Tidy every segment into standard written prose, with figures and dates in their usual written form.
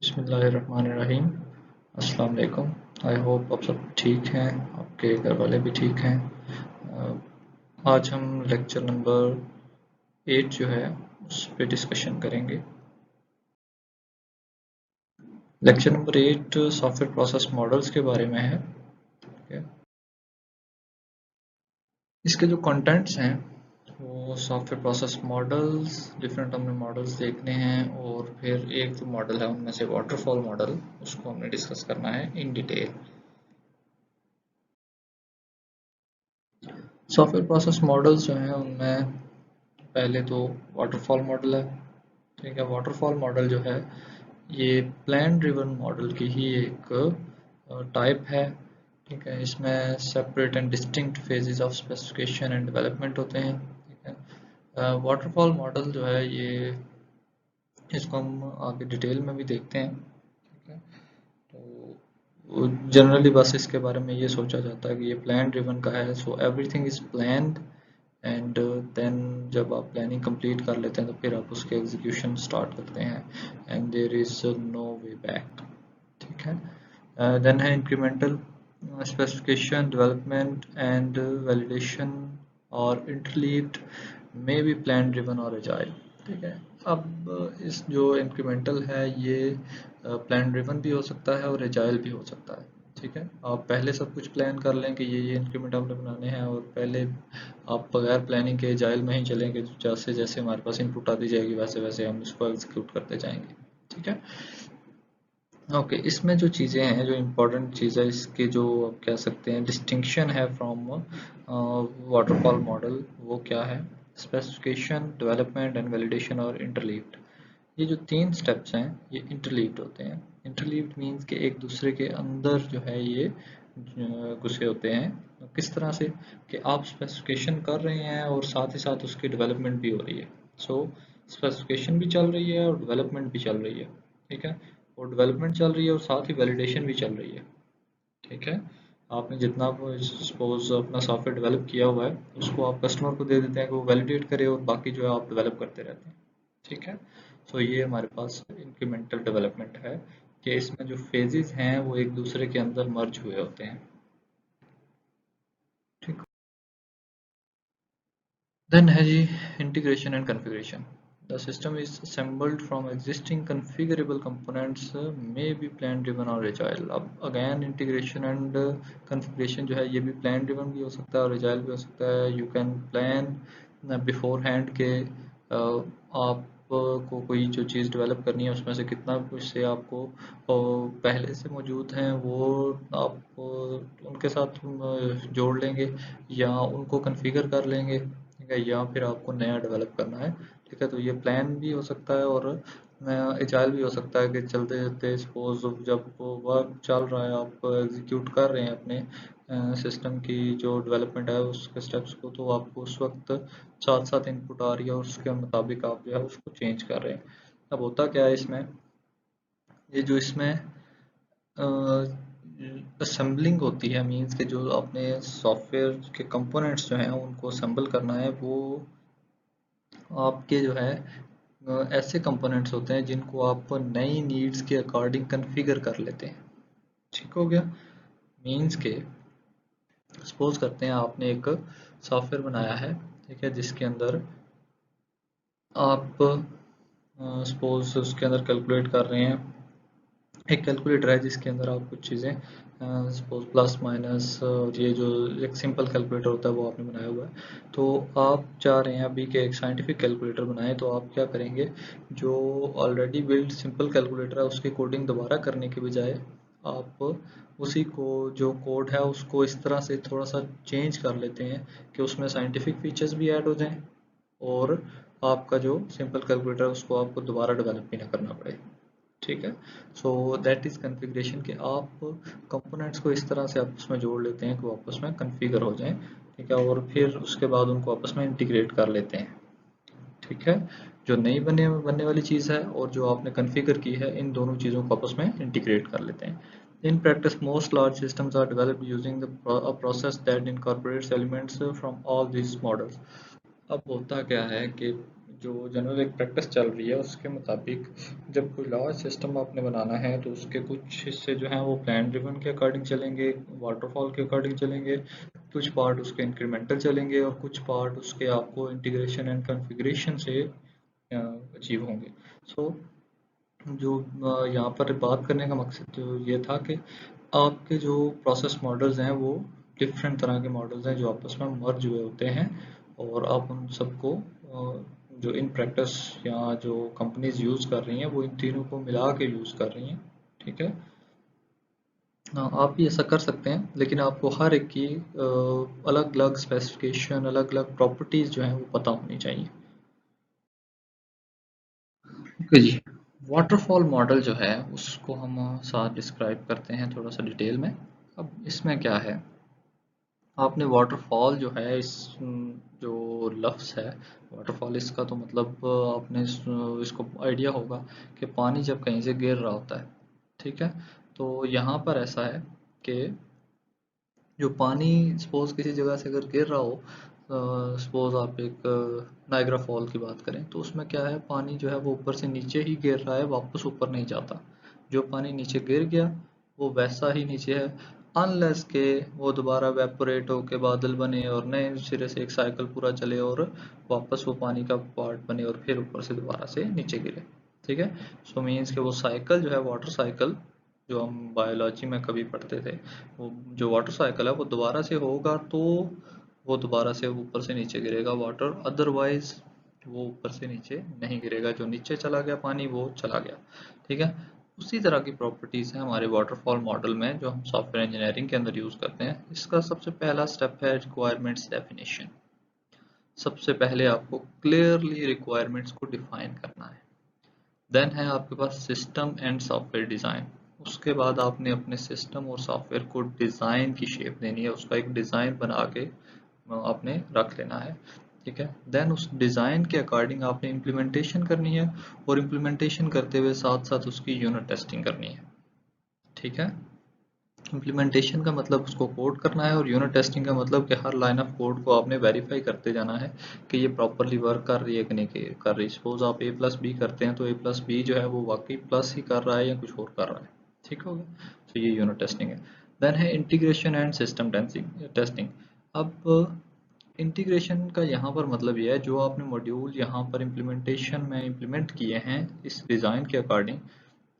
बिस्मिल्लाहिर्रहमानिर्रहीम। अस्सलाम वालेकुम। आई होप आप सब ठीक हैं, आपके घर वाले भी ठीक हैं। आज हम लेक्चर नंबर 8 जो है उस पे डिस्कशन करेंगे। Lecture number 8 software process models के बारे में है। ठीक है। इसके जो कंटेंट्स हैं वो सॉफ्टवेयर प्रोसेस मॉडल्स, डिफरेंट हमने मॉडल्स देखने हैं और फिर एक जो मॉडल है उनमें से वाटरफॉल मॉडल, उसको हमने डिस्कस करना है in detail. Software process models जो हैं उनमें पहले तो वाटरफॉल मॉडल है। ठीक है। वाटरफॉल मॉडल जो है ये प्लान ड्रिवन मॉडल की ही एक टाइप है। ठीक है। इसमें separate and distinct phases of specification and development होते हैं। ठीक है। वाटरफॉल मॉडल जो है ये, इसको हम आगे डिटेल में भी देखते हैं। ठीक है। तो जनरली बस इसके बारे में ये सोचा जाता है कि ये प्लान ड्रिवन का है, so everything is planned and then जब आप प्लानिंग कंप्लीट कर लेते हैं तो फिर आप उसके एग्जीक्यूशन स्टार्ट करते हैं and there is no way back. ठीक है। देन है incremental specification, development and validation और interleaved may be plan driven और एजाइल। ठीक है। अब इस जो इंक्रीमेंटल है ये प्लान ड्रिवन भी हो सकता है और एजाइल भी हो सकता है। ठीक है। आप पहले सब कुछ प्लान कर लें कि ये इंक्रीमेंट आपने बनाने हैं और पहले आप बगैर प्लानिंग के एजाइल में ही चलेंगे, जैसे जैसे हमारे पास इनपुट आती जाएगी वैसे वैसे हम इसको एग्जीक्यूट करते जाएंगे। ठीक है। ओके। इसमें जो चीज़ें हैं, जो इम्पोर्टेंट चीज़ है इसके, जो आप कह सकते हैं डिस्टिंक्शन है फ्रॉम वाटरफॉल मॉडल, वो क्या है? स्पेसिफिकेशन, डेवलपमेंट एंड वैलिडेशन और इंटरलीव्ड। ये जो तीन स्टेप्स हैं ये इंटरलीव्ड होते हैं। इंटरलीव्ड मीन्स कि एक दूसरे के अंदर जो है ये घुसे होते हैं। किस तरह से कि आप स्पेसिफिकेशन कर रहे हैं और साथ ही साथ उसकी डेवलपमेंट भी हो रही है। सो स्पेसिफिकेशन भी चल रही है और डेवलपमेंट भी चल रही है। ठीक है। और डेवलपमेंट चल रही है और साथ ही वैलिडेशन भी चल रही है। ठीक है। आपने जितना सपोज अपना सॉफ्टवेयर डेवलप किया हुआ है उसको आप कस्टमर को दे देते हैं कि वो वैलिडेट करे और बाकी जो है आप डेवलप करते रहते हैं। ठीक है। सो ये हमारे पास इंक्रीमेंटल डेवलपमेंट है कि इसमें जो फेजेस हैं वो एक दूसरे के अंदर मर्ज हुए होते हैं। ठीक। देन है जी integration and configuration. The system is assembled from existing configurable components, may be plan driven or agile। अब अगेन इंटीग्रेशन एंड कॉन्फ़िगरेशन जो है ये भी प्लान ड्रिवन भी हो सकता है और एजाइल भी हो सकता है। You can plan before hand के आपको कोई जो चीज़ डेवलप करनी है उसमें से कितना कुछ से आपको पहले से मौजूद हैं वो आप उनके साथ जोड़ लेंगे या उनको कॉन्फ़िगर कर लेंगे। ठीक है। या फिर आपको नया डेवलप करना है। ठीक है। तो ये प्लान भी हो सकता है और एजाइल भी हो सकता है कि चलते चलते सपोज जब वर्क चल रहा है आप एग्जीक्यूट कर रहे हैं अपने सिस्टम की जो डेवलपमेंट है उसके स्टेप्स को, तो आपको उस वक्त साथ साथ इनपुट आ रही है और उसके मुताबिक आप जो है उसको चेंज कर रहे हैं। अब होता क्या है इसमें, ये जो इसमें असेंबलिंग होती है, मींस के जो अपने सॉफ्टवेयर के कंपोनेंट्स जो हैं उनको असेंबल करना है, वो आपके जो है ऐसे कंपोनेंट्स होते हैं जिनको आप नई नीड्स के अकॉर्डिंग कॉन्फ़िगर कर लेते हैं। ठीक हो गया। मींस के सपोज करते हैं आपने एक सॉफ्टवेयर बनाया है। ठीक है। जिसके अंदर आप सपोज उसके अंदर कैलकुलेट कर रहे हैं, एक कैलकुलेटर है जिसके अंदर आप कुछ चीज़ें सपोज प्लस माइनस और ये जो एक सिंपल कैलकुलेटर होता है वो आपने बनाया हुआ है। तो आप चाह रहे हैं अभी के एक साइंटिफिक कैलकुलेटर बनाएं, तो आप क्या करेंगे, जो ऑलरेडी बिल्ड सिंपल कैलकुलेटर है उसकी कोडिंग दोबारा करने के बजाय आप उसी को जो कोड है उसको इस तरह से थोड़ा सा चेंज कर लेते हैं कि उसमें साइंटिफिक फीचर्स भी ऐड हो जाएं और आपका जो सिंपल कैलकुलेटर है उसको आपको दोबारा डेवलप भी ना करना पड़े। ठीक है। सो दैट इज कॉन्फ़िगरेशन कि आप कंपोनेंट्स को इस तरह से आपस में जोड़ लेते हैं कि वो आपस में कॉन्फ़िगर हो जाएं। ठीक है। और फिर उसके बाद उनको आपस में इंटीग्रेट कर लेते हैं। ठीक है। जो नई बनने वाली चीज़ है और जो आपने कॉन्फ़िगर की है इन दोनों चीज़ों को आपस में इंटीग्रेट कर लेते हैं। In practice most large systems are developed using the process that incorporates elements from all this models. अब होता क्या है कि जो जनरल एक प्रैक्टिस चल रही है उसके मुताबिक जब कोई लार्ज सिस्टम आपने बनाना है तो उसके कुछ हिस्से जो हैं वो प्लान ड्रिवन के अकॉर्डिंग चलेंगे, वाटरफॉल के अकॉर्डिंग चलेंगे, कुछ पार्ट उसके इंक्रीमेंटल चलेंगे और कुछ पार्ट उसके आपको इंटीग्रेशन एंड कॉन्फ़िगरेशन से अचीव होंगे। सो जो यहाँ पर बात करने का मकसद जो ये था कि आपके जो प्रोसेस मॉडल्स हैं वो डिफरेंट तरह के मॉडल्स हैं जो आपस में मर्ज हुए होते हैं और आप उन सबको जो इन प्रैक्टिस या जो कंपनीज यूज़ कर रही हैं वो इन तीनों को मिला के यूज़ कर रही हैं। ठीक है। आप भी ऐसा कर सकते हैं लेकिन आपको हर एक की अलग अलग स्पेसिफिकेशन, अलग अलग प्रॉपर्टीज़ जो हैं वो पता होनी चाहिए। ओके जी। वाटरफॉल मॉडल जो है उसको हम साथ डिस्क्राइब करते हैं थोड़ा सा डिटेल में। अब इसमें क्या है, आपने वाटरफॉल जो है इस जो लफ्ज़ है वाटरफॉल, इसका तो मतलब आपने इसको आइडिया होगा कि पानी जब कहीं से गिर रहा होता है। ठीक है। तो यहाँ पर ऐसा है कि जो पानी सपोज किसी जगह से अगर गिर रहा हो, सपोज आप एक नायग्रा फॉल की बात करें तो उसमें क्या है, पानी जो है वो ऊपर से नीचे ही गिर रहा है, वापस ऊपर नहीं जाता। जो पानी नीचे गिर गया वो वैसा ही नीचे है, अनलेस के वो दोबारा वेपोरेट होके बादल बने और नए सिरे से एक साइकिल पूरा चले और वापस वो पानी का पार्ट बने और फिर ऊपर से दोबारा से नीचे गिरे। ठीक है। सो मीन्स कि वो साइकिल जो है वाटर साइकिल जो हम बायोलॉजी में कभी पढ़ते थे, वो जो वाटर साइकिल है वो दोबारा से होगा तो वो दोबारा से ऊपर से नीचे गिरेगा वाटर, अदरवाइज वो ऊपर से नीचे नहीं गिरेगा। जो नीचे चला गया पानी वो चला गया। ठीक है। उसी तरह की प्रॉपर्टीज है हमारे वाटरफॉल मॉडल में जो हम सॉफ्टवेयर इंजीनियरिंग के अंदर यूज करते हैं। इसका सबसे पहला स्टेप है रिक्वायरमेंट्स डेफिनेशन। सबसे पहले आपको क्लियरली रिक्वायरमेंट्स को डिफाइन करना है। देन है आपके पास सिस्टम एंड सॉफ्टवेयर डिज़ाइन। उसके बाद आपने अपने सिस्टम और सॉफ्टवेयर को डिज़ाइन की शेप देनी है, उसका एक डिज़ाइन बना के आपने रख लेना है। ठीक है। देन उस डिज़ाइन के अकॉर्डिंग आपने इम्प्लीमेंटेशन करनी है और इम्प्लीमेंटेशन करते हुए साथ साथ उसकी यूनिट टेस्टिंग करनी है। ठीक है। इम्प्लीमेंटेशन का मतलब उसको कोड करना है और यूनिट टेस्टिंग का मतलब कि हर लाइन ऑफ कोड को आपने वेरीफाई करते जाना है कि ये प्रॉपरली वर्क कर रही है कि नहीं कर रही। सपोज आप a प्लस बी करते हैं तो a प्लस बी जो है वो वाकई प्लस ही कर रहा है या कुछ और कर रहा है। ठीक हो गया। तो ये यूनिट टेस्टिंग है। देन है इंटीग्रेशन एंड सिस्टम टेस्टिंग। अब इंटीग्रेशन का यहाँ पर मतलब ये है जो आपने मॉड्यूल यहाँ पर इम्प्लीमेंटेशन में इम्प्लीमेंट किए हैं इस डिज़ाइन के अकॉर्डिंग,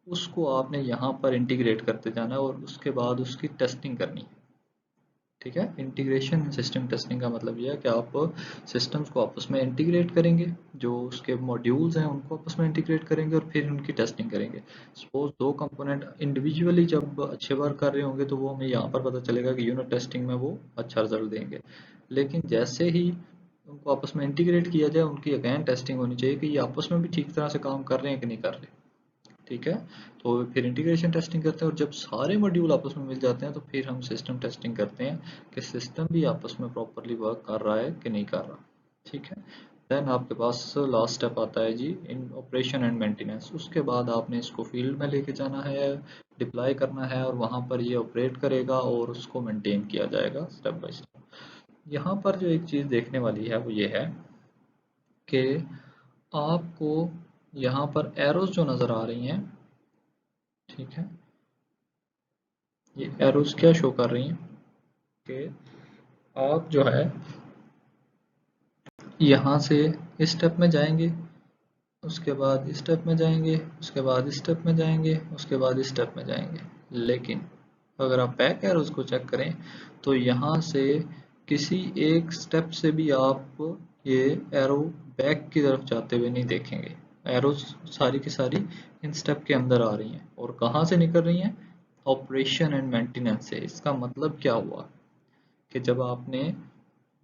उसको आपने यहाँ पर इंटीग्रेट करते जाना है और उसके बाद उसकी टेस्टिंग करनी है। ठीक है। इंटीग्रेशन सिस्टम टेस्टिंग का मतलब यह है कि आप सिस्टम्स को आपस में इंटीग्रेट करेंगे, जो उसके मॉड्यूल्स हैं उनको आपस में इंटीग्रेट करेंगे और फिर उनकी टेस्टिंग करेंगे। सपोज दो कंपोनेंट इंडिविजुअली जब अच्छे वर्क कर रहे होंगे तो वो हमें यहाँ पर पता चलेगा कि यूनिट टेस्टिंग में वो अच्छा रिजल्ट देंगे। लेकिन जैसे ही उनको आपस में इंटीग्रेट किया जाए उनकी अगेन टेस्टिंग होनी चाहिए कि ये आपस में भी ठीक तरह से काम कर रहे हैं कि नहीं कर रहे। ठीक है। तो फिर इंटीग्रेशन टेस्टिंग करते हैं और जब सारे मॉड्यूल आपस में मिल जाते हैं तो फिर हम सिस्टम टेस्टिंग करते हैं कि सिस्टम भी आपस में प्रॉपरली वर्क कर रहा है कि नहीं कर रहा। ठीक है। देन आपके पास लास्ट स्टेप आता है जी इन ऑपरेशन एंड मेंटेनेंस। उसके बाद आपने इसको फील्ड में लेके जाना है, डिप्लॉय करना है और वहाँ पर ये ऑपरेट करेगा और उसको मेंटेन किया जाएगा स्टेप बाय स्टेप। यहाँ पर जो एक चीज़ देखने वाली है वो ये है कि आपको यहाँ पर एरोज जो नज़र आ रही हैं, ठीक है, ये एरोज क्या शो कर रही हैं कि आप जो है यहाँ से इस स्टेप में जाएंगे, उसके बाद इस स्टेप में जाएंगे, उसके बाद इस स्टेप में जाएंगे, उसके बाद इस स्टेप में जाएंगे। लेकिन अगर आप बैक एरोज को चेक करें तो यहाँ से किसी एक स्टेप से भी आप ये एरो बैक की तरफ जाते हुए नहीं देखेंगे। एरोज सारी की सारी इन स्टेप के अंदर आ रही हैं और कहाँ से निकल रही हैं, ऑपरेशन एंड मेंटेनेंस से। इसका मतलब क्या हुआ कि जब आपने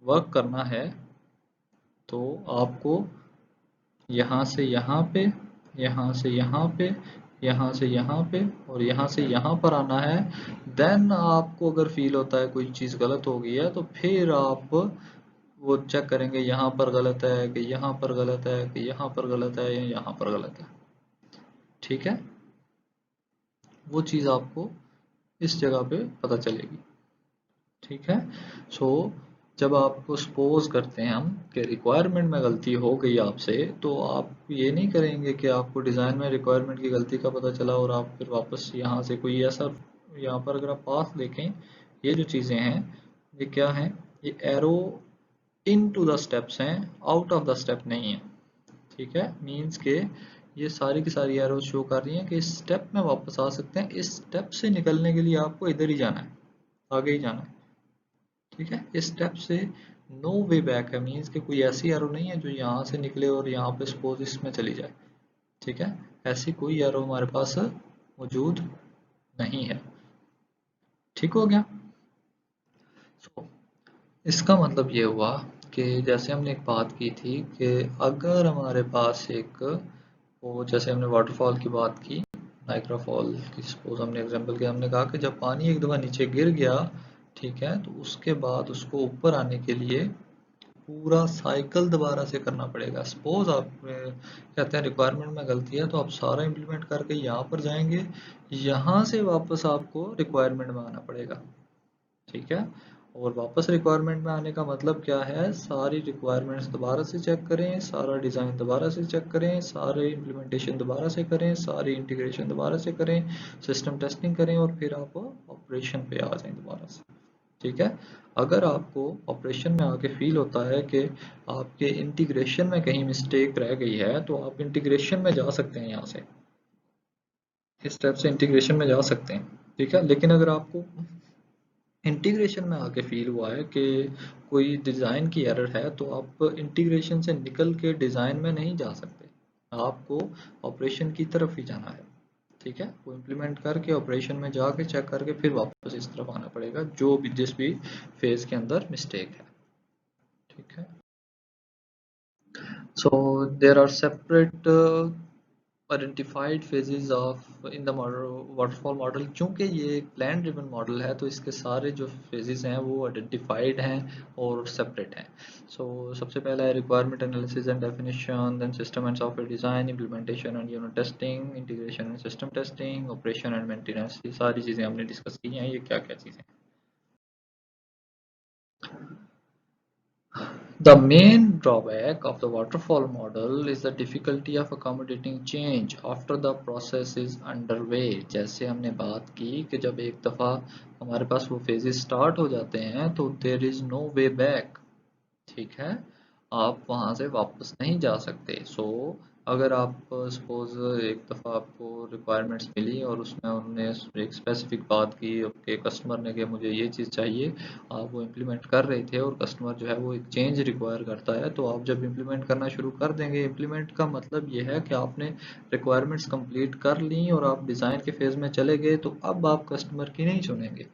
वर्क करना है तो आपको यहाँ से यहाँ पे, यहाँ से यहाँ पे, यहाँ से यहाँ पे और यहाँ से यहाँ पर आना है। देन आपको अगर फील होता है कोई चीज़ गलत हो गई है तो फिर आप वो चेक करेंगे यहाँ पर गलत है कि यहाँ पर गलत है कि यहाँ पर गलत है या यहाँ पर गलत है। ठीक है। वो चीज़ आपको इस जगह पे पता चलेगी। ठीक है। सो जब आपको सपोज करते हैं हम कि रिक्वायरमेंट में गलती हो गई आपसे, तो आप ये नहीं करेंगे कि आपको डिज़ाइन में रिक्वायरमेंट की गलती का पता चला और आप फिर वापस यहाँ से कोई ऐसा, यहाँ पर अगर आप पाथ देखें, ये जो चीज़ें हैं ये क्या हैं, ये arrow into the steps हैं, आउट ऑफ द स्टेप नहीं है। ठीक है, मीन्स के ये सारी की सारी एरोज शो कर रही हैं कि इस स्टेप में वापस आ सकते हैं, इस स्टेप से निकलने के लिए आपको इधर ही जाना है, आगे ही जाना है। ठीक है, इस स्टेप से नो वे बैक है, मीन्स कि कोई ऐसी एरो नहीं है जो यहाँ से निकले और यहाँ पे सपोज इसमें चली जाए। ठीक है, ऐसी कोई एरो हमारे पास मौजूद नहीं है। ठीक हो गया। so, इसका मतलब ये हुआ कि जैसे हमने एक बात की थी कि अगर हमारे पास एक, वो जैसे हमने वाटरफॉल की बात की, नाइग्रा फॉल की सपोज हमने एग्जांपल किया, हमने कहा कि जब पानी एक दफ़ा नीचे गिर गया, ठीक है, तो उसके बाद उसको ऊपर आने के लिए पूरा साइकिल दोबारा से करना पड़ेगा। सपोज आप कहते हैं रिक्वायरमेंट में गलती है, तो आप सारा इम्प्लीमेंट करके यहाँ पर जाएंगे, यहाँ से वापस आपको रिक्वायरमेंट में आना पड़ेगा। ठीक है, और वापस रिक्वायरमेंट में आने का मतलब क्या है, सारी रिक्वायरमेंट्स दोबारा से चेक करें, सारा डिज़ाइन दोबारा से चेक करें, सारे इम्प्लीमेंटेशन दोबारा से करें, सारी इंटीग्रेशन दोबारा से करें, सिस्टम टेस्टिंग करें और फिर आप ऑपरेशन पे आ जाएं दोबारा से। ठीक है, अगर आपको ऑपरेशन में आके फील होता है कि आपके इंटीग्रेशन में कहीं मिस्टेक रह गई है, तो आप इंटीग्रेशन में जा सकते हैं, यहाँ से इस स्टेप से इंटीग्रेशन में जा सकते हैं। ठीक है, लेकिन अगर आपको इंटीग्रेशन में आके फील हुआ है कि कोई डिज़ाइन की एरर है, तो आप इंटीग्रेशन से निकल के डिज़ाइन में नहीं जा सकते, आपको ऑपरेशन की तरफ ही जाना है। ठीक है, वो इम्प्लीमेंट करके ऑपरेशन में जाके चेक करके फिर वापस इस तरफ आना पड़ेगा, जो भी जिस भी फेज के अंदर मिस्टेक है। ठीक है, so there are separate identified phases of in the model, waterfall model. चूंकि ये एक प्लान ड्रिवन मॉडल है, तो इसके सारे जो फेजेस हैं वो आइडेंटिफाइड हैं और सेपरेट हैं। सो सबसे पहला है requirement analysis and definition, then system and software design, implementation and unit testing, integration and system testing, operation and maintenance. ये सारी चीज़ें हमने डिस्कस की हैं, ये क्या क्या चीज़ें। The main drawback of the waterfall model is the difficulty of accommodating change after the process is underway। जैसे हमने बात की कि जब एक दफ़ा हमारे पास वो फेजेस स्टार्ट हो जाते हैं, तो there is no way back। ठीक है, आप वहाँ से वापस नहीं जा सकते। सो अगर आप सपोज एक दफ़ा आपको रिक्वायरमेंट्स मिली और उसमें उन्होंने एक स्पेसिफिक बात की आपके कस्टमर ने कि मुझे ये चीज़ चाहिए, आप वो इम्प्लीमेंट कर रहे थे और कस्टमर जो है वो एक चेंज रिक्वायर करता है, तो आप जब इम्प्लीमेंट करना शुरू कर देंगे, इम्प्लीमेंट का मतलब ये है कि आपने रिक्वायरमेंट्स कंप्लीट कर ली और आप डिज़ाइन के फेज़ में चले गए, तो अब आप कस्टमर की नहीं सुनेंगे।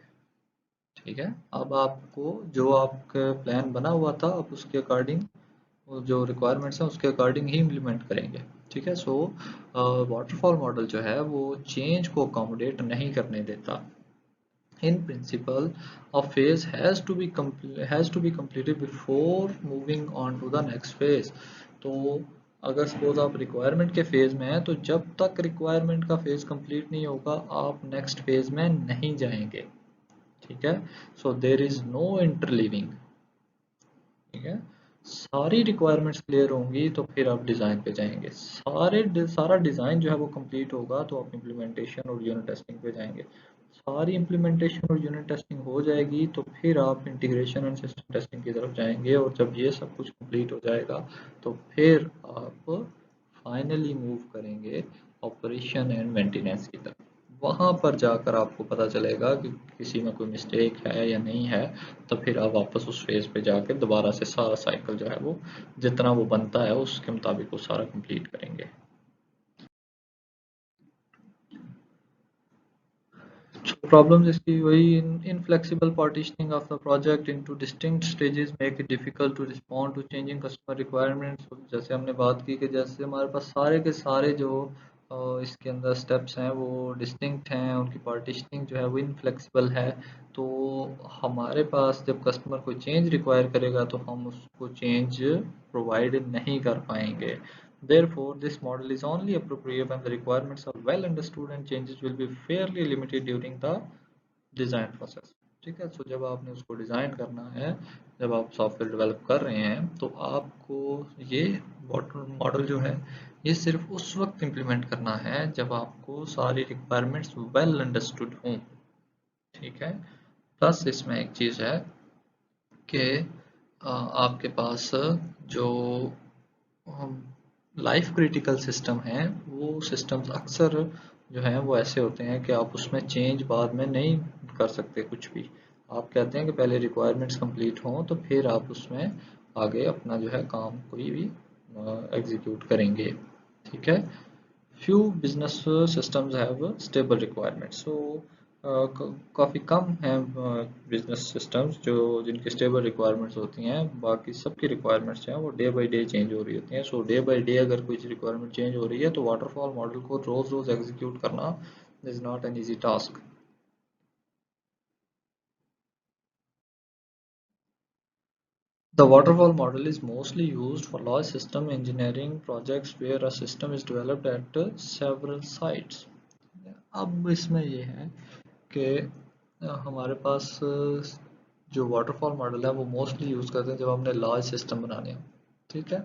ठीक है, अब आपको जो आपका प्लान बना हुआ था, आप उसके अकॉर्डिंग, जो रिक्वायरमेंट्स हैं उसके अकॉर्डिंग ही इम्प्लीमेंट करेंगे। ठीक है, सो वाटरफॉल मॉडल जो है वो चेंज को अकोमोडेट नहीं करने देता। In principle a phase has to be completed before moving on to the next phase. तो अगर सपोज आप रिक्वायरमेंट के फेज में हैं, तो जब तक रिक्वायरमेंट का फेज कंप्लीट नहीं होगा, आप नेक्स्ट फेज में नहीं जाएंगे। ठीक है, so there is no interleaving. ठीक है, सारी रिक्वायरमेंट्स क्लियर होंगी तो फिर आप डिज़ाइन पे जाएंगे, सारा डिज़ाइन जो है वो कंप्लीट होगा तो आप इम्प्लीमेंटेशन और यूनिट टेस्टिंग पे जाएंगे। सारी इम्प्लीमेंटेशन और यूनिट टेस्टिंग हो जाएगी तो फिर आप इंटीग्रेशन एंड सिस्टम टेस्टिंग की तरफ जाएंगे, और जब ये सब कुछ कंप्लीट हो जाएगा तो फिर आप फाइनली मूव करेंगे ऑपरेशन एंड मेंटेनेंस की तरफ। वहाँ पर जाकर आपको पता चलेगा कि किसी में कोई मिस्टेक है या नहीं है, तो फिर आप वापस उस फेज पे जाके दोबारा से सारा साइकिल जो है वो जितना वो बनता है उसके मुताबिक वो सारा कंप्लीट करेंगे। प्रॉब्लम्स इसकी वही, inflexible partitioning of the project into distinct stages make it difficult to respond to changing customer requirements। जैसे हमने बात की कि जैसे हमारे पास सारे के सारे जो इसके अंदर स्टेप्स हैं वो डिस्टिंक्ट हैं, उनकी पार्टीशनिंग जो है वो इनफ्लेक्सिबल है, तो हमारे पास जब कस्टमर कोई चेंज रिक्वायर करेगा तो हम उसको चेंज प्रोवाइड नहीं कर पाएंगे। Therefore, this model is only appropriate when the requirements are well understood and changes will be fairly limited during the design process. ठीक है। सो जब आपने उसको डिज़ाइन करना है, जब आप सॉफ्टवेयर डेवलप कर रहे हैं, तो आपको ये वाटर मॉडल जो है ये सिर्फ उस वक्त इम्प्लीमेंट करना है जब आपको सारी रिक्वायरमेंट्स वेल अंडरस्टूड हों। ठीक है। प्लस इसमें एक चीज़ है कि आपके पास जो लाइफ क्रिटिकल सिस्टम है, वो सिस्टम्स अक्सर जो हैं वो ऐसे होते हैं कि आप उसमें चेंज बाद में नहीं कर सकते कुछ भी। आप कहते हैं कि पहले रिक्वायरमेंट्स कंप्लीट हों तो फिर आप उसमें आगे अपना जो है काम कोई भी एग्जीक्यूट करेंगे। ठीक है। Few business systems have stable requirements, so काफ़ी कम हैं बिजनेस सिस्टम्स जो जिनकी स्टेबल रिक्वायरमेंट्स होती हैं। बाकी सबकी रिक्वायरमेंट्स हैं वो डे बाय डे चेंज हो रही होती हैं। सो डे बाय डे अगर कोई रिक्वायरमेंट चेंज हो रही है तो वाटरफॉल मॉडल को रोज़ रोज़ एग्जीक्यूट करना is not an easy task. The waterfall model is mostly used for large system engineering projects where a system is developed at several sites. अब इसमें ये है कि हमारे पास जो वाटरफॉल मॉडल है वो मोस्टली यूज़ करते हैं जब हमने लार्ज सिस्टम बनाने हो। ठीक है।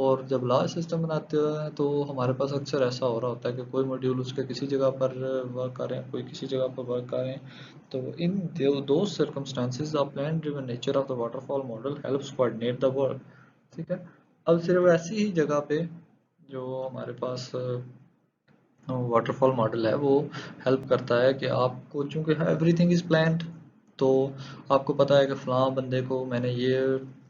और जब लार्ज सिस्टम बनाते हैं तो हमारे पास अक्सर ऐसा हो रहा होता है कि कोई मॉड्यूल उसके किसी जगह पर वर्क कर रहे हैं, कोई किसी जगह पर वर्क कर रहे हैं। तो इन दो circumstances the plan driven nature of the waterfall model helps coordinate the work. ठीक है। अब सिर्फ ऐसी ही जगह पे जो हमारे पास वाटरफॉल मॉडल है वो हेल्प करता है कि आपको, चूंकि एवरीथिंग इज प्लान्ड, तो आपको पता है कि फ़लाँ बंदे को मैंने ये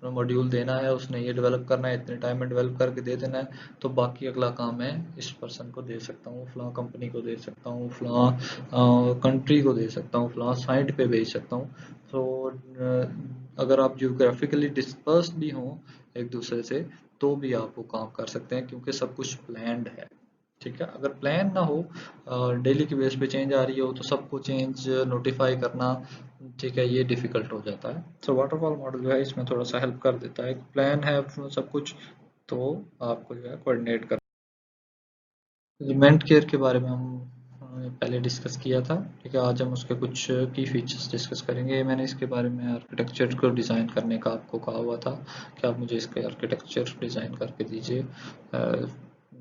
मॉड्यूल देना है, उसने ये डेवलप करना है, इतने टाइम में डेवलप करके दे देना है। तो बाकी अगला काम मैं इस पर्सन को दे सकता हूँ, फ़लाँ कंपनी को दे सकता हूँ, फ़लाँ कंट्री को दे सकता हूँ, फ़लाँ साइट पे भेज सकता हूँ। तो अगर आप जियोग्राफिकली डिस्पर्स भी हों एक दूसरे से, तो भी आप वो काम कर सकते हैं क्योंकि सब कुछ प्लान्ड है। ठीक है। अगर प्लान ना हो, डेली की बेस पे चेंज आ रही हो, तो सबको चेंज नोटिफाई करना, ठीक है, ये डिफिकल्ट हो जाता है। सो वाटरफॉल मॉडल जो है इसमें थोड़ा सा हेल्प कर देता है। प्लान है सब कुछ, तो आपको जो है कोऑर्डिनेट कर। एलिमेंट केयर के बारे में हम पहले डिस्कस किया था। ठीक है। आज हम उसके कुछ की फीचर्स डिस्कस करेंगे। मैंने इसके बारे में आर्किटेक्चर को डिज़ाइन करने का आपको कहा हुआ था कि आप मुझे इसके आर्किटेक्चर डिज़ाइन करके दीजिए।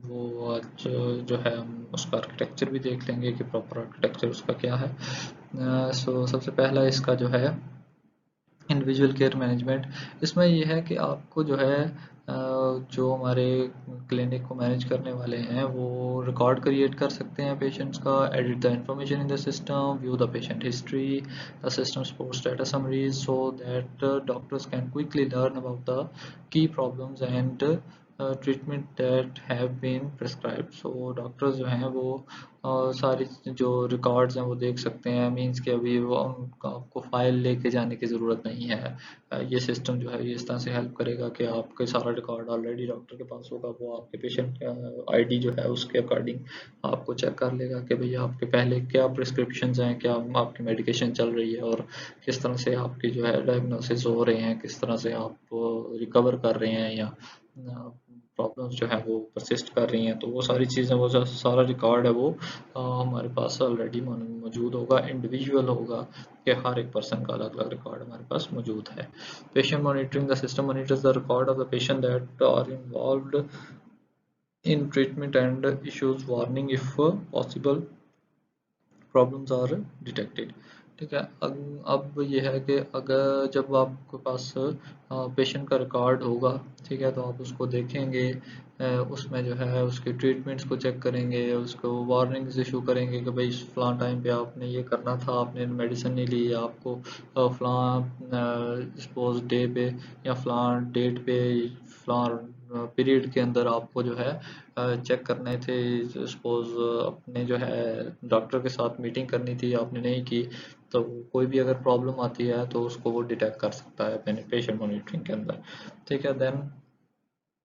वो आज जो है हम उसका आर्किटेक्चर भी देख लेंगे कि प्रॉपर आर्किटेक्चर उसका क्या है। सो सबसे पहला इसका जो है इंडिविजुअल केयर मैनेजमेंट। इसमें ये है कि आपको जो है जो हमारे क्लिनिक को मैनेज करने वाले हैं वो रिकॉर्ड क्रिएट कर सकते हैं पेशेंट्स का, edit the information in the system, view the patient history, the system support status summaries, so that doctors can quickly learn about the key problems and treatment that have been prescribed. So doctors जो हैं वो सारी जो records हैं वो देख सकते हैं। मींस कि अभी वो आपको फाइल लेके जाने की ज़रूरत नहीं है। ये सिस्टम जो है ये इस तरह से हेल्प करेगा कि आपके सारा रिकॉर्ड ऑलरेडी डॉक्टर के पास होगा। वो आपके पेशेंट आईडी जो है उसके अकॉर्डिंग आपको चेक कर लेगा कि भैया आपके पहले क्या प्रिस्क्रिप्शंस हैं, क्या आपकी मेडिकेशन चल रही है, और किस तरह से आपकी जो है डायग्नोसिस हो रहे हैं, किस तरह से आप रिकवर कर रहे हैं या प्रॉब्लम्स जो है वो परसिस्ट कर रही हैं। तो वो सारी चीज़ें, वो जो सारा रिकॉर्ड है वो हमारे पास ऑलरेडी मौजूद होगा, इंडिविजुअल होगा कि हर एक पर्सन का अलग अलग रिकॉर्ड हमारे पास मौजूद है। Patient monitoring, the system monitors the record of the patient that are involved in treatment and issues warning if possible problems are detected. ठीक है। अब ये है कि अगर जब आपके पास पेशेंट का रिकॉर्ड होगा, ठीक है, तो आप उसको देखेंगे, उसमें जो है उसके ट्रीटमेंट्स को चेक करेंगे, उसको वार्निंग्स इशू करेंगे कि भाई इस फलां टाइम पे आपने ये करना था, आपने मेडिसिन नहीं ली, आपको फलां सपोज डे पे या फलां डेट पे फलां पीरियड के अंदर आपको जो है चेक करने थे। सपोज अपने जो है डॉक्टर के साथ मीटिंग करनी थी, आपने नहीं की, तो कोई भी अगर प्रॉब्लम आती है तो उसको वो डिटेक्ट कर सकता है अपने पेशेंट मॉनिटरिंग के अंदर। ठीक है। Then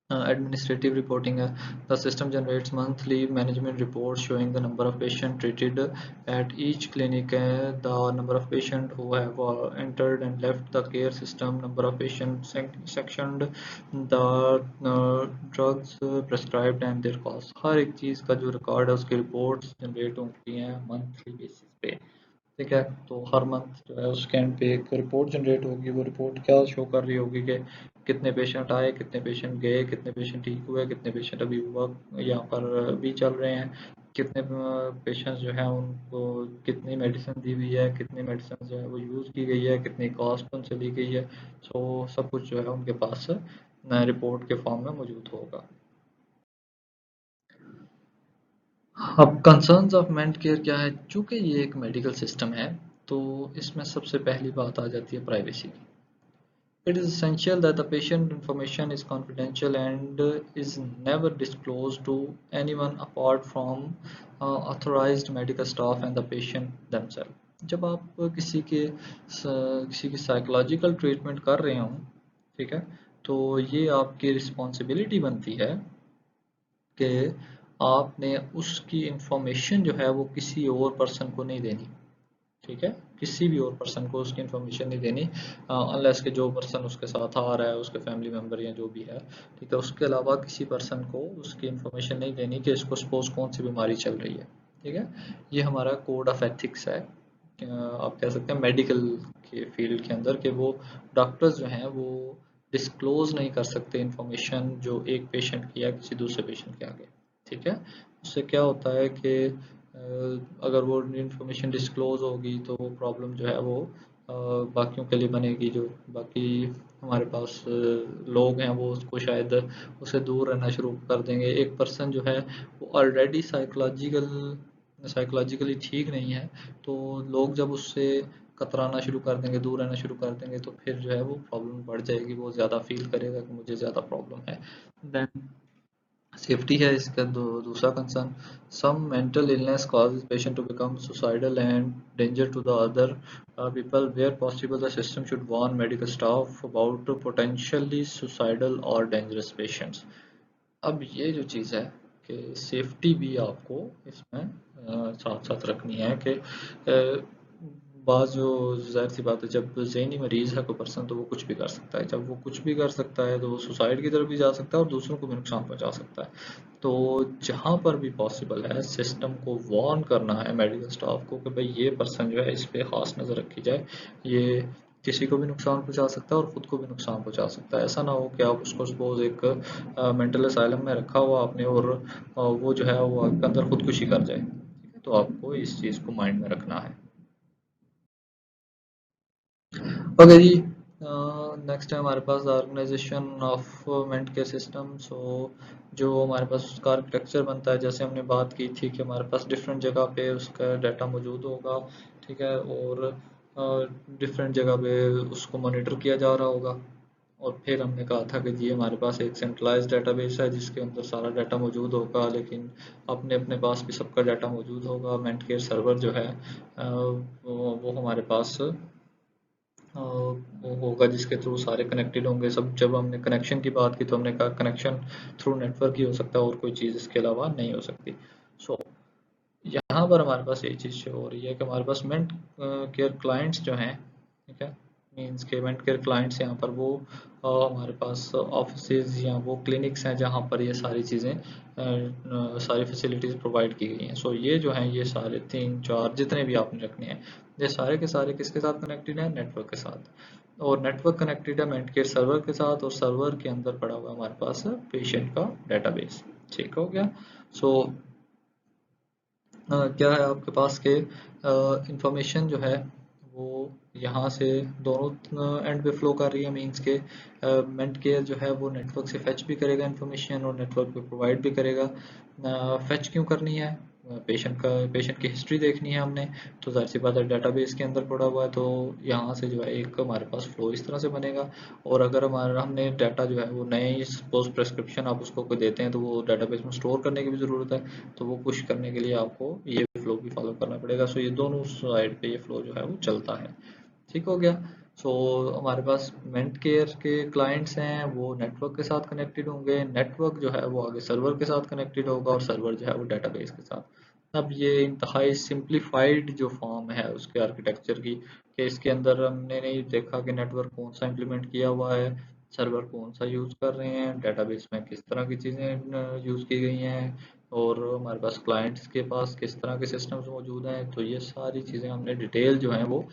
administrative reporting, the system generates monthly management reports showing the number of patients treated at each clinic, the number of patients who have entered and left the care system, number of patients sectioned, the drugs prescribed and their cost। हर एक चीज़ का जो record है उसकी reports generate होती हैं monthly basis पे। ठीक है। तो हर मंथ जो है उसके एंड पे एक रिपोर्ट जनरेट होगी। वो रिपोर्ट क्या शो कर रही होगी कि कितने पेशेंट आए, कितने पेशेंट गए, कितने पेशेंट ठीक हुए, कितने पेशेंट अभी वर्क यहाँ पर भी चल रहे हैं, कितने पेशेंट्स जो हैं उनको कितनी मेडिसिन दी हुई है, कितनी मेडिसिन जो है वो यूज़ की गई है, कितनी कॉस्ट उनसे ली गई है। सो सब कुछ जो है उनके पास रिपोर्ट के फॉर्म में मौजूद होगा। अब कंसर्न्स ऑफ मेंट केयर क्या है? चूंकि ये एक मेडिकल सिस्टम है, तो इसमें सबसे पहली बात आ जाती है प्राइवेसी की। It is essential that the patient information is confidential and is never disclosed to anyone apart from authorized medical staff and the patient themselves. जब आप किसी की साइकोलॉजिकल ट्रीटमेंट कर रहे हो, ठीक है, तो ये आपकी रिस्पॉन्सिबिलिटी बनती है कि आपने उसकी इंफॉर्मेशन जो है वो किसी और पर्सन को नहीं देनी। ठीक है, किसी भी और पर्सन को उसकी इन्फॉर्मेशन नहीं देनी, अनलेस के जो पर्सन उसके साथ आ रहा है उसके फैमिली मेम्बर या जो भी है। ठीक है, उसके अलावा किसी पर्सन को उसकी इन्फॉर्मेशन नहीं देनी कि इसको सपोज कौन सी बीमारी चल रही है। ठीक है, ये हमारा कोड ऑफ एथिक्स है। आप कह सकते हैं मेडिकल के फील्ड के अंदर कि वो डॉक्टर्स जो हैं वो डिस्क्लोज नहीं कर सकते इन्फॉर्मेशन जो एक पेशेंट की या किसी दूसरे पेशेंट के आगे। ठीक है, उससे क्या होता है कि अगर वो इन्फॉर्मेशन डिस्क्लोज होगी तो वो प्रॉब्लम जो है वो बाकियों के लिए बनेगी। जो बाकी हमारे पास लोग हैं वो उसको शायद उससे दूर रहना शुरू कर देंगे। एक पर्सन जो है वो ऑलरेडी साइकोलॉजिकली ठीक नहीं है, तो लोग जब उससे कतराना शुरू कर देंगे, दूर रहना शुरू कर देंगे, तो फिर जो है वो प्रॉब्लम बढ़ जाएगी। वो ज़्यादा फील करेगा कि मुझे ज़्यादा प्रॉब्लम है। देन सेफ्टी है इसका दूसरा concern. Some mental illness causes patient to become suicidal and danger to the other people. Where possible, the system should warn medical staff about potentially suicidal or dangerous patients. अब ये जो चीज़ है कि safety भी आपको इसमें साथ साथ रखनी है कि बाज़ जो ज़ाहिर सी बात है, जब ज़हनी मरीज़ है कोई पर्सन तो वो कुछ भी कर सकता है। जब वो कुछ भी कर सकता है तो वो सुसाइड की तरफ भी जा सकता है और दूसरों को भी नुकसान पहुंचा सकता है। तो जहाँ पर भी पॉसिबल है सिस्टम को वार्न करना है मेडिकल स्टाफ को कि भाई ये पर्सन जो है इस पे खास नज़र रखी जाए। ये किसी को भी नुकसान पहुंचा सकता है और खुद को भी नुकसान पहुंचा सकता है। ऐसा ना हो कि आप उसको सपोज एक मेंटल असाइलम में रखा हुआ आपने और वो जो है वो आपके अंदर खुदकुशी कर जाए। ठीक है, तो आपको इस चीज़ को माइंड में रखना है। ओके जी। नेक्स्ट है हमारे पास ऑर्गेनाइजेशन ऑफ मेंट केयर सिस्टम। सो जो हमारे पास उसका आर्किटेक्चर बनता है, जैसे हमने बात की थी कि हमारे पास डिफरेंट जगह पे उसका डाटा मौजूद होगा। ठीक है, और डिफरेंट जगह पे उसको मॉनिटर किया जा रहा होगा। और फिर हमने कहा था कि जी हमारे पास एक सेंट्रलाइज्ड डेटाबेस है जिसके अंदर सारा डाटा मौजूद होगा, लेकिन अपने अपने पास भी सबका डाटा मौजूद होगा। मेंट केयर सर्वर जो है वो हमारे पास वो होगा जिसके थ्रू सारे कनेक्टेड होंगे सब। जब हमने कनेक्शन की बात की तो हमने कहा कनेक्शन थ्रू नेटवर्क ही हो सकता है और कोई चीज़ इसके अलावा नहीं हो सकती। सो यहाँ पर हमारे पास ये चीज़ शो हो रही है कि हमारे पास मेंट केयर क्लाइंट्स जो हैं, ठीक है, मीन्स के मेंट केयर क्लाइंट्स यहाँ पर वो हमारे पास ऑफिसेज या वो क्लिनिक्स हैं जहाँ पर ये सारी चीज़ें सारी फैसिलिटीज़ प्रोवाइड की गई हैं। सो ये जो हैं ये सारे 3 4 जितने भी आपने रखने हैं, ये सारे के सारे किसके साथ कनेक्टेड है? नेटवर्क के साथ। और नेटवर्क कनेक्टेड है मेंट केयर सर्वर के साथ, और सर्वर के अंदर पड़ा हुआ है हमारे पास पेशेंट का डेटाबेस। ठीक हो गया। सो क्या है आपके पास के इंफॉर्मेशन जो है वो यहाँ से दोनों एंड पे फ्लो कर रही है। मींस के मेंट केयर जो है वो नेटवर्क से फेच भी करेगा इंफॉर्मेशन और नेटवर्क पे प्रोवाइड भी करेगा। फेच क्यों करनी है? पेशेंट की हिस्ट्री देखनी है हमने, तो जाहिर सी बात है डाटाबेस के अंदर पड़ा हुआ है, तो यहाँ से जो है एक हमारे पास फ्लो इस तरह से बनेगा। और अगर हमारा हमने डाटा जो है वो नए सपोज प्रेस्क्रिप्शन आप उसको कोई देते हैं तो वो डाटाबेस में स्टोर करने की भी ज़रूरत है, तो वो पुश करने के लिए आपको ये फ्लो भी फॉलो करना पड़ेगा। सो ये दोनों साइड पे ये फ्लो जो है वो चलता है। ठीक हो गया। सो हमारे पास मेंट केयर के क्लाइंट्स हैं वो नेटवर्क के साथ कनेक्टेड होंगे, नेटवर्क जो है वो आगे सर्वर के साथ कनेक्टेड होगा और सर्वर जो है वो डेटाबेस के साथ। अब ये इंतहाई सिंप्लीफाइड जो फॉर्म है उसके आर्किटेक्चर की, कि इसके अंदर हमने नहीं देखा कि नेटवर्क कौन सा इम्प्लीमेंट किया हुआ है, सर्वर कौन सा यूज़ कर रहे हैं, डेटाबेस में किस तरह की चीज़ें यूज़ की गई हैं, और हमारे पास क्लाइंट्स के पास किस तरह के सिस्टम्स मौजूद हैं। तो ये सारी चीज़ें हमने डिटेल जो है वो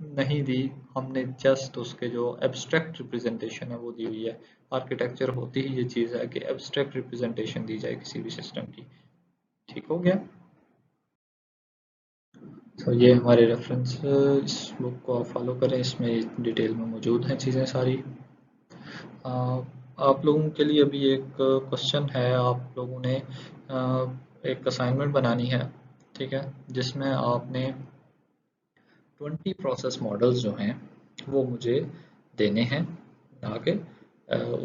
नहीं दी, हमने जस्ट उसके जो एब्स्ट्रैक्ट रिप्रेजेंटेशन है वो दी हुई है। आर्किटेक्चर होती ही ये चीज़ है कि एब्स्ट्रैक्ट रिप्रेजेंटेशन दी जाए किसी भी सिस्टम की। ठीक हो गया। तो ये हमारे रेफरेंस, इस बुक को आप फॉलो करें, इसमें डिटेल में मौजूद हैं चीज़ें सारी। आप लोगों के लिए अभी एक क्वेश्चन है, आप लोगों ने एक असाइनमेंट बनानी है, ठीक है, जिसमें आपने 20 प्रोसेस मॉडल्स जो हैं वो मुझे देने हैं आगे,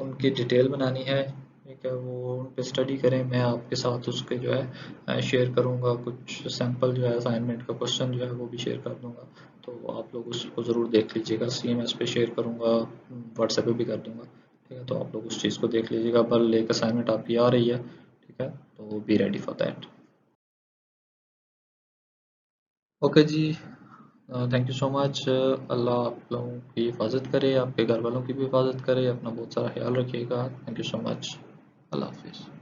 उनकी डिटेल बनानी है, ठीक है, वो उन पे स्टडी करें। मैं आपके साथ उसके जो है शेयर करूँगा, कुछ सैम्पल जो है असाइनमेंट का क्वेश्चन जो है वो भी शेयर कर दूँगा। तो आप लोग उसको ज़रूर देख लीजिएगा, CMS पे शेयर करूँगा, व्हाट्सएप पे भी कर दूँगा, ठीक है। तो आप लोग उस चीज़ को देख लीजिएगा, कल एक असाइनमेंट आपकी आ रही है, ठीक है, तो be ready for that. Okay जी, थैंक यू सो मच। अल्लाह आप लोगों की हिफाजत करे, आपके घर वालों की भी हिफाजत करे, अपना बहुत सारा ख्याल रखिएगा। Thank you so much. अल्लाह हाफिज़।